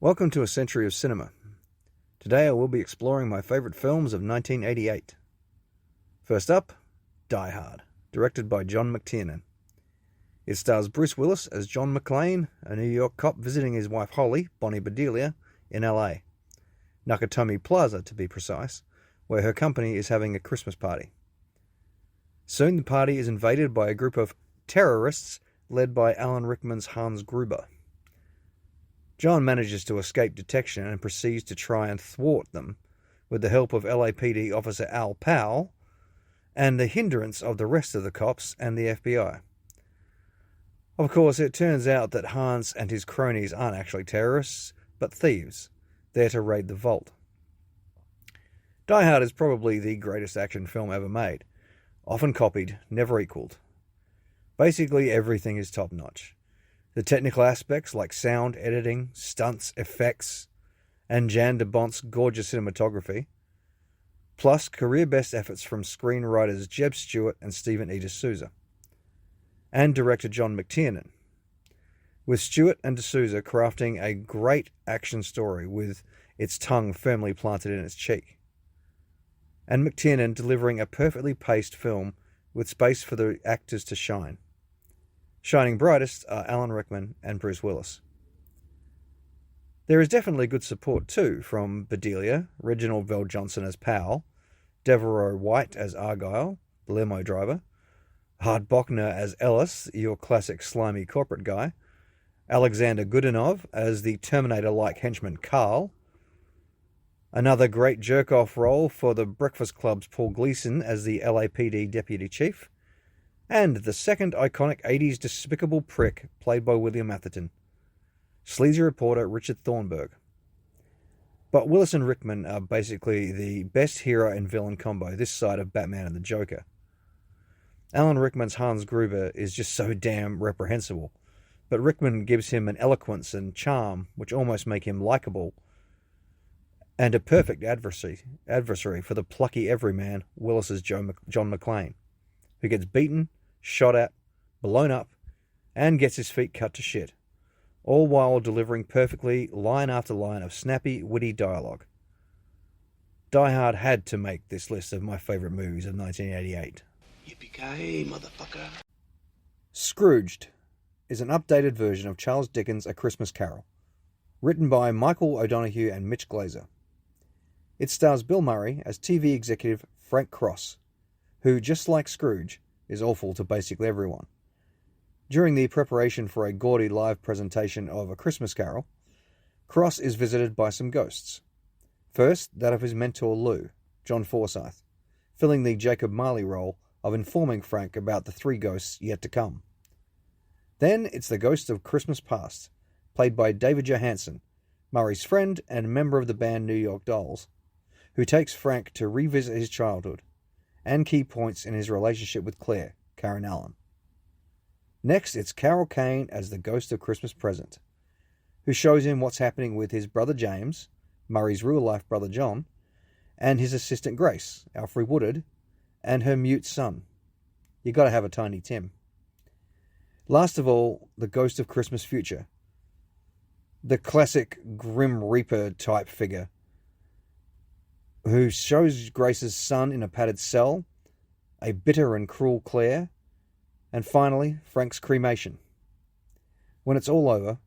Welcome to A Century of Cinema. Today I will be exploring my favourite films of 1988. First up, Die Hard, directed by John McTiernan. It stars Bruce Willis as John McClane, a New York cop visiting his wife Holly, Bonnie Bedelia, in LA. Nakatomi Plaza, to be precise, where her company is having a Christmas party. Soon the party is invaded by a group of terrorists led by Alan Rickman's Hans Gruber. John manages to escape detection and proceeds to try and thwart them with the help of LAPD officer Al Powell and the hindrance of the rest of the cops and the FBI. Of course, it turns out that Hans and his cronies aren't actually terrorists, but thieves, there to raid the vault. Die Hard is probably the greatest action film ever made, often copied, never equaled. Basically, everything is top-notch. The technical aspects like sound, editing, stunts, effects, and Jan de Bont's gorgeous cinematography, plus career best efforts from screenwriters Jeb Stewart and Stephen E. D'Souza, and director John McTiernan, with Stewart and D'Souza crafting a great action story with its tongue firmly planted in its cheek, and McTiernan delivering a perfectly paced film with space for the actors to shine. Shining brightest are Alan Rickman and Bruce Willis. There is definitely good support too from Bedelia, Reginald VelJohnson as Powell, Devereaux White as Argyle, the limo driver, Hart Bochner as Ellis, your classic slimy corporate guy, Alexander Godunov as the Terminator-like henchman Carl, another great jerk-off role for the Breakfast Club's Paul Gleason as the LAPD deputy chief, and the second iconic 80s despicable prick played by William Atherton, sleazy reporter Richard Thornburg. But Willis and Rickman are basically the best hero and villain combo this side of Batman and the Joker. Alan Rickman's Hans Gruber is just so damn reprehensible, but Rickman gives him an eloquence and charm which almost make him likable, and a perfect adversary for the plucky everyman Willis's John McClane, who gets beaten, shot at, blown up, and gets his feet cut to shit, all while delivering perfectly line after line of snappy, witty dialogue. Die Hard had to make this list of my favourite movies of 1988. Yippee-ki-yay, motherfucker. Scrooged is an updated version of Charles Dickens' A Christmas Carol, written by Michael O'Donoghue and Mitch Glazer. It stars Bill Murray as TV executive Frank Cross, who, just like Scrooge, is awful to basically everyone. During the preparation for a gaudy live presentation of A Christmas Carol, Cross is visited by some ghosts. First, that of his mentor Lou, John Forsyth, filling the Jacob Marley role of informing Frank about the three ghosts yet to come. Then it's the ghost of Christmas Past, played by David Johansen, Murray's friend and member of the band New York Dolls, who takes Frank to revisit his childhood and key points in his relationship with Claire, Karen Allen. Next, it's Carol Kane as the ghost of Christmas Present, who shows him what's happening with his brother James, Murray's real-life brother John, and his assistant Grace, Alfre Woodard, and her mute son. You gotta have a Tiny Tim. Last of all, the ghost of Christmas Future, the classic Grim Reaper-type figure, who shows Grace's son in a padded cell, a bitter and cruel Claire, and finally, Frank's cremation. When it's all over,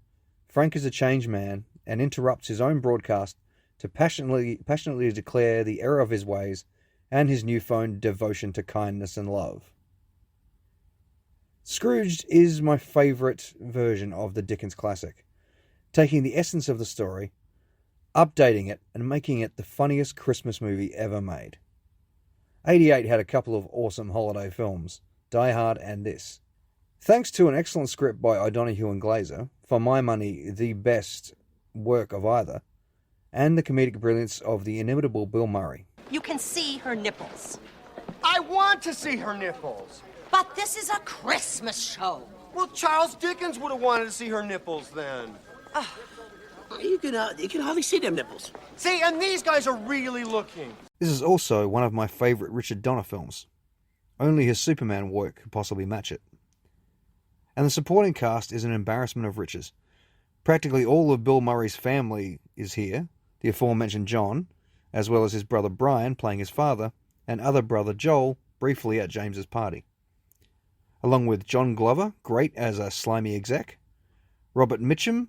Frank is a changed man and interrupts his own broadcast to passionately declare the error of his ways and his newfound devotion to kindness and love. Scrooged is my favourite version of the Dickens classic, taking the essence of the story, updating it, and making it the funniest Christmas movie ever made. 88 had a couple of awesome holiday films, Die Hard and this. Thanks to an excellent script by O'Donoghue and Glazer, for my money the best work of either, and the comedic brilliance of the inimitable Bill Murray. You can see her nipples. I want to see her nipples. But this is a Christmas show. Well, Charles Dickens would have wanted to see her nipples then. You can hardly see them nipples. See, and these guys are really looking. This is also one of my favourite Richard Donner films. Only his Superman work could possibly match it. And the supporting cast is an embarrassment of riches. Practically all of Bill Murray's family is here, the aforementioned John, as well as his brother Brian playing his father, and other brother Joel briefly at James's party. Along with John Glover, great as a slimy exec, Robert Mitchum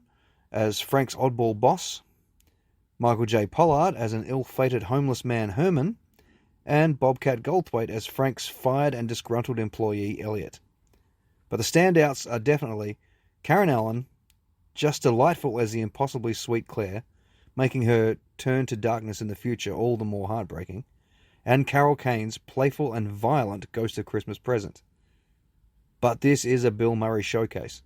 as Frank's oddball boss, Michael J. Pollard as an ill-fated homeless man Herman, and Bobcat Goldthwait as Frank's fired and disgruntled employee Elliot. But the standouts are definitely Karen Allen, just delightful as the impossibly sweet Claire, making her turn to darkness in the future all the more heartbreaking, and Carol Kane's playful and violent Ghost of Christmas Present. But this is a Bill Murray showcase,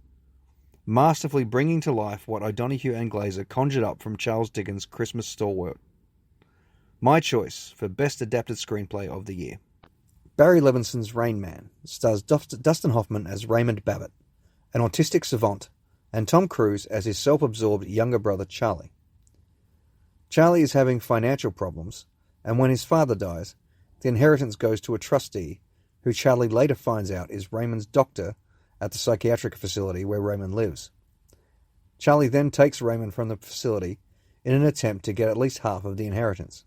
masterfully bringing to life what O'Donoghue and Glazer conjured up from Charles Dickens' Christmas stalwart. My choice for Best Adapted Screenplay of the Year. Barry Levinson's Rain Man stars Dustin Hoffman as Raymond Babbitt, an autistic savant, and Tom Cruise as his self-absorbed younger brother Charlie. Charlie is having financial problems, and when his father dies, the inheritance goes to a trustee who Charlie later finds out is Raymond's doctor at the psychiatric facility where Raymond lives. Charlie then takes Raymond from the facility in an attempt to get at least half of the inheritance.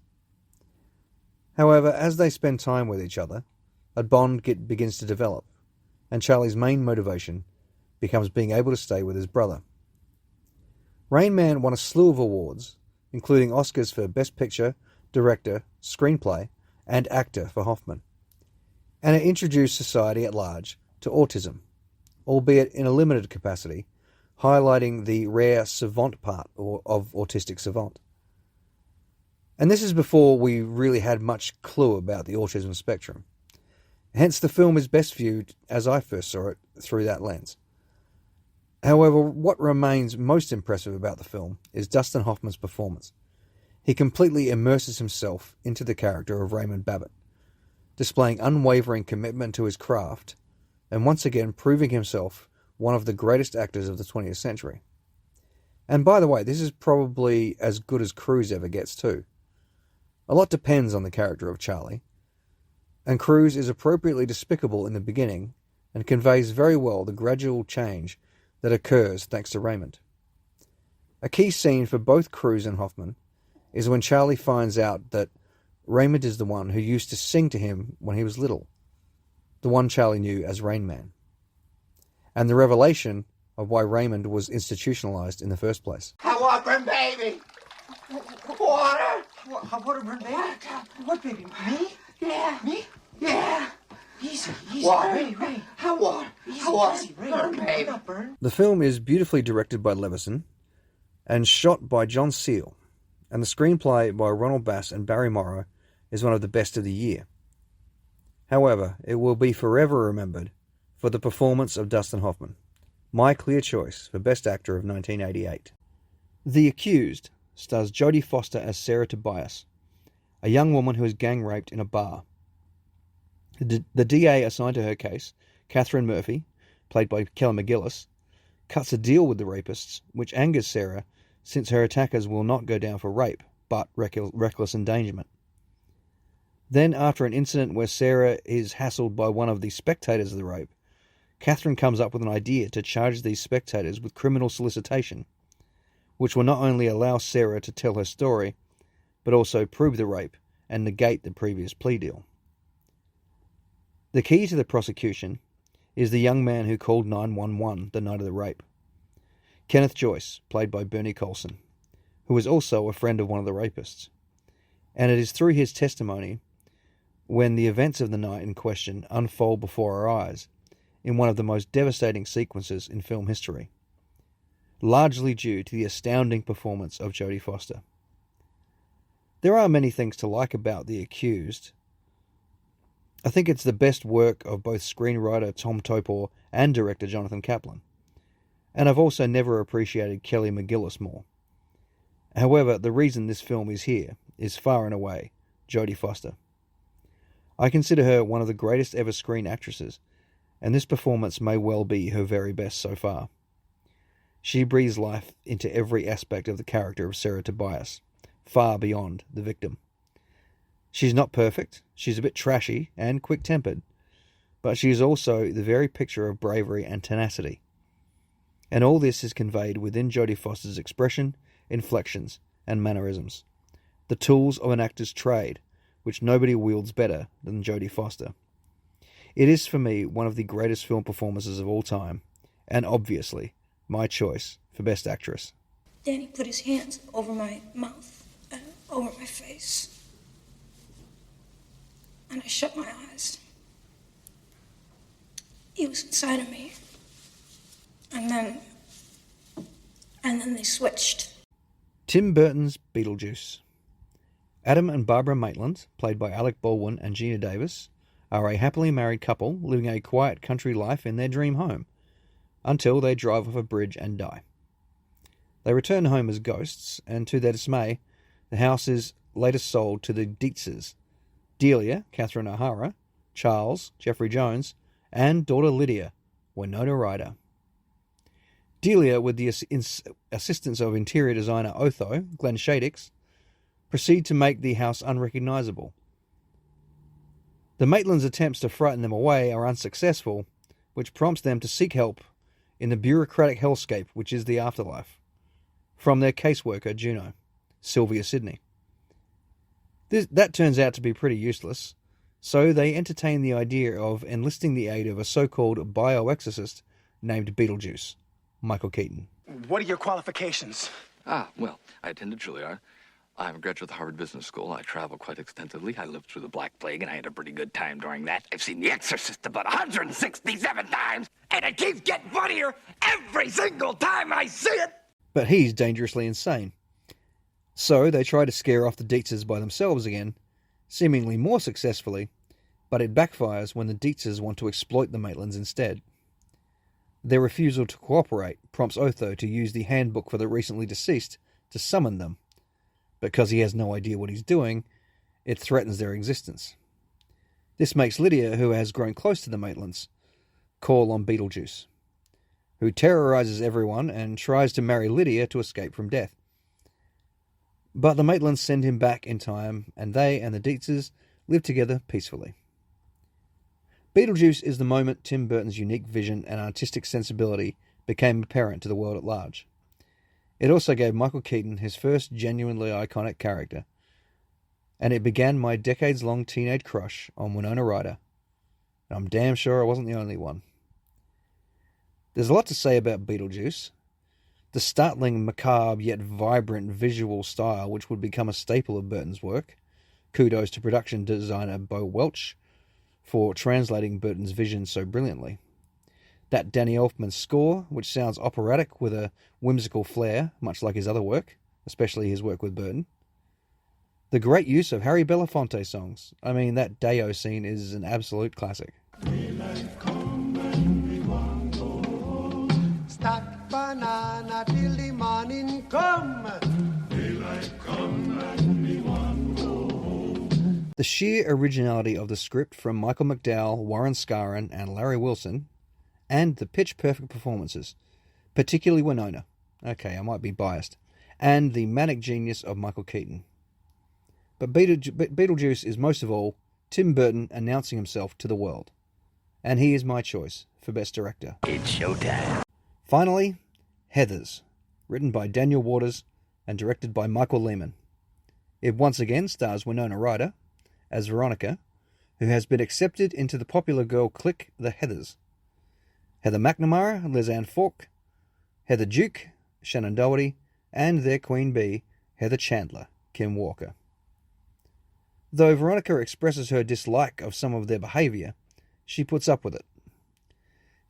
However, as they spend time with each other, a bond begins to develop, and Charlie's main motivation becomes being able to stay with his brother. Rain Man won a slew of awards, including Oscars for Best Picture, Director, Screenplay, and Actor for Hoffman, and it introduced society at large to autism, albeit in a limited capacity, highlighting the rare savant part of autistic savant. And this is before we really had much clue about the autism spectrum. Hence, the film is best viewed, as I first saw it, through that lens. However, what remains most impressive about the film is Dustin Hoffman's performance. He completely immerses himself into the character of Raymond Babbitt, displaying unwavering commitment to his craft, and once again proving himself one of the greatest actors of the 20th century. And by the way, this is probably as good as Cruise ever gets too. A lot depends on the character of Charlie, and Cruise is appropriately despicable in the beginning and conveys very well the gradual change that occurs thanks to Raymond. A key scene for both Cruise and Hoffman is when Charlie finds out that Raymond is the one who used to sing to him when he was little, the one Charlie knew as Rain Man, and the revelation of why Raymond was institutionalized in the first place. I want burn baby. Water. Hot water burn baby? What baby? Me? Yeah. Me? Yeah. Easy. Water. Ray. Hot water. Hot water. Burn baby. Not burn. The film is beautifully directed by Levison and shot by John Seale, and the screenplay by Ronald Bass and Barry Morrow is one of the best of the year. However, it will be forever remembered for the performance of Dustin Hoffman, my clear choice for Best Actor of 1988. The Accused stars Jodie Foster as Sarah Tobias, a young woman who is gang raped in a bar. The DA assigned to her case, Catherine Murphy, played by Kelly McGillis, cuts a deal with the rapists, which angers Sarah since her attackers will not go down for rape, but reckless endangerment. Then, after an incident where Sarah is hassled by one of the spectators of the rape, Catherine comes up with an idea to charge these spectators with criminal solicitation, which will not only allow Sarah to tell her story, but also prove the rape and negate the previous plea deal. The key to the prosecution is the young man who called 911 the night of the rape, Kenneth Joyce, played by Bernie Colson, who was also a friend of one of the rapists. And it is through his testimony when the events of the night in question unfold before our eyes in one of the most devastating sequences in film history, largely due to the astounding performance of Jodie Foster. There are many things to like about The Accused. I think it's the best work of both screenwriter Tom Topor and director Jonathan Kaplan, and I've also never appreciated Kelly McGillis more. However, the reason this film is here is far and away Jodie Foster. I consider her one of the greatest ever screen actresses, and this performance may well be her very best so far. She breathes life into every aspect of the character of Sarah Tobias, far beyond the victim. She's not perfect, she's a bit trashy and quick-tempered, but she is also the very picture of bravery and tenacity. And all this is conveyed within Jodie Foster's expression, inflections, and mannerisms. The tools of an actor's trade, which nobody wields better than Jodie Foster. It is for me one of the greatest film performances of all time, and obviously my choice for Best Actress. Danny put his hands over my mouth and over my face. And I shut my eyes. He was inside of me. And then they switched. Tim Burton's Beetlejuice. Adam and Barbara Maitland, played by Alec Baldwin and Geena Davis, are a happily married couple living a quiet country life in their dream home, until they drive off a bridge and die. They return home as ghosts, and to their dismay, the house is later sold to the Dietzes, Delia, Catherine O'Hara, Charles, Jeffrey Jones, and daughter Lydia, Winona Ryder. Delia, with the assistance of interior designer Otho, Glenn Shadix, proceed to make the house unrecognizable. The Maitlands' attempts to frighten them away are unsuccessful, which prompts them to seek help in the bureaucratic hellscape which is the afterlife, from their caseworker Juno, Sylvia Sidney. That turns out to be pretty useless, so they entertain the idea of enlisting the aid of a so-called bioexorcist named Beetlejuice, Michael Keaton. What are your qualifications? Well, I attended Juilliard. I'm a graduate of the Harvard Business School. I travel quite extensively. I lived through the Black Plague, and I had a pretty good time during that. I've seen The Exorcist about 167 times, and it keeps getting funnier every single time I see it! But he's dangerously insane. So they try to scare off the Dietzes by themselves again, seemingly more successfully, but it backfires when the Dietzes want to exploit the Maitlands instead. Their refusal to cooperate prompts Otho to use the handbook for the recently deceased to summon them. Because he has no idea what he's doing, it threatens their existence. This makes Lydia, who has grown close to the Maitlands, call on Beetlejuice, who terrorizes everyone and tries to marry Lydia to escape from death. But the Maitlands send him back in time, and they and the Dietzes live together peacefully. Beetlejuice is the moment Tim Burton's unique vision and artistic sensibility became apparent to the world at large. It also gave Michael Keaton his first genuinely iconic character, and it began my decades-long teenage crush on Winona Ryder. And I'm damn sure I wasn't the only one. There's a lot to say about Beetlejuice. The startling, macabre, yet vibrant visual style which would become a staple of Burton's work. Kudos to production designer Bo Welch for translating Burton's vision so brilliantly. That Danny Elfman score, which sounds operatic with a whimsical flair, much like his other work, especially his work with Burton. The great use of Harry Belafonte songs. I mean, that Day-O scene is an absolute classic. Stack banana till the morning come. Daylight come and me want go home. The sheer originality of the script from Michael McDowell, Warren Scarron, and Larry Wilson, and the pitch-perfect performances, particularly Winona. Okay, I might be biased. And the manic genius of Michael Keaton. But Beetlejuice is most of all Tim Burton announcing himself to the world. And he is my choice for Best Director. It's showtime. Finally, Heathers, written by Daniel Waters and directed by Michael Lehman. It once again stars Winona Ryder as Veronica, who has been accepted into the popular girl clique The Heathers. Heather McNamara, Lisanne Falk, Heather Duke, Shannon Doherty, and their queen bee, Heather Chandler, Kim Walker. Though Veronica expresses her dislike of some of their behaviour, she puts up with it.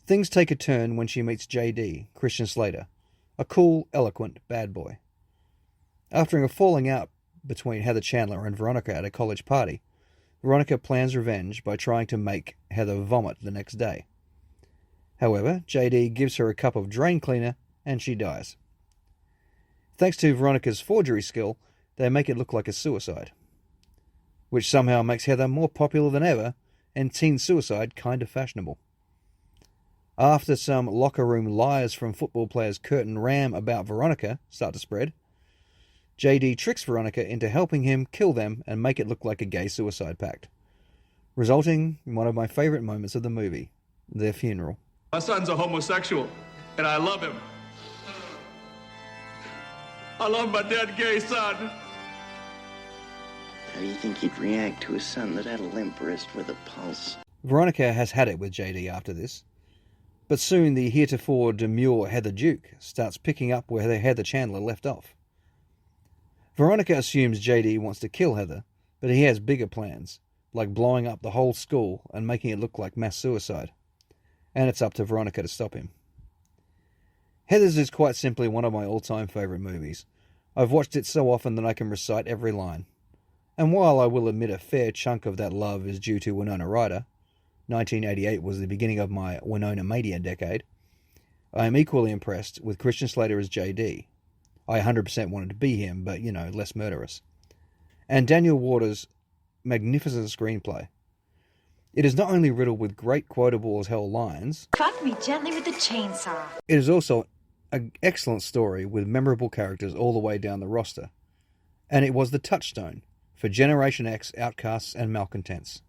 Things take a turn when she meets J.D., Christian Slater, a cool, eloquent bad boy. After a falling out between Heather Chandler and Veronica at a college party, Veronica plans revenge by trying to make Heather vomit the next day. However, J.D. gives her a cup of drain cleaner and she dies. Thanks to Veronica's forgery skill, they make it look like a suicide, which somehow makes Heather more popular than ever and teen suicide kind of fashionable. After some locker room lies from football players Kurt and Ram about Veronica start to spread, J.D. tricks Veronica into helping him kill them and make it look like a gay suicide pact, resulting in one of my favourite moments of the movie, their funeral. My son's a homosexual. and I love him. I love my dead gay son. How do you think he'd react to a son that had a limp wrist with a pulse? Veronica has had it with JD after this, but soon the heretofore demure Heather Duke starts picking up where Heather Chandler left off. Veronica assumes JD wants to kill Heather, but he has bigger plans, like blowing up the whole school and making it look like mass suicide. And it's up to Veronica to stop him. Heathers is quite simply one of my all-time favourite movies. I've watched it so often that I can recite every line. And while I will admit a fair chunk of that love is due to Winona Ryder, 1988 was the beginning of my Winona Mania decade, I am equally impressed with Christian Slater as JD. I 100% wanted to be him, but, less murderous. And Daniel Waters' magnificent screenplay. It is not only riddled with great quotable as hell lines, "Fuck me gently with the chainsaw." It is also an excellent story with memorable characters all the way down the roster. And it was the touchstone for Generation X outcasts and malcontents.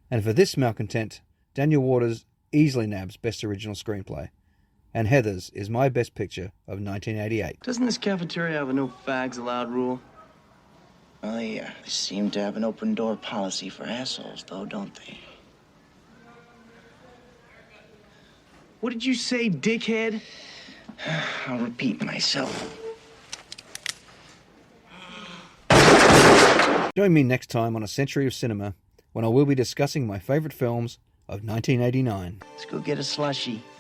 And for this malcontent, Daniel Waters easily nabs Best Original Screenplay. And Heathers is my best picture of 1988. Doesn't this cafeteria have a no fags allowed rule? Oh, yeah. They seem to have an open door policy for assholes, though, don't they? What did you say, dickhead? I'll repeat myself. Join me next time on A Century of Cinema when I will be discussing my favourite films of 1989. Let's go get a slushie.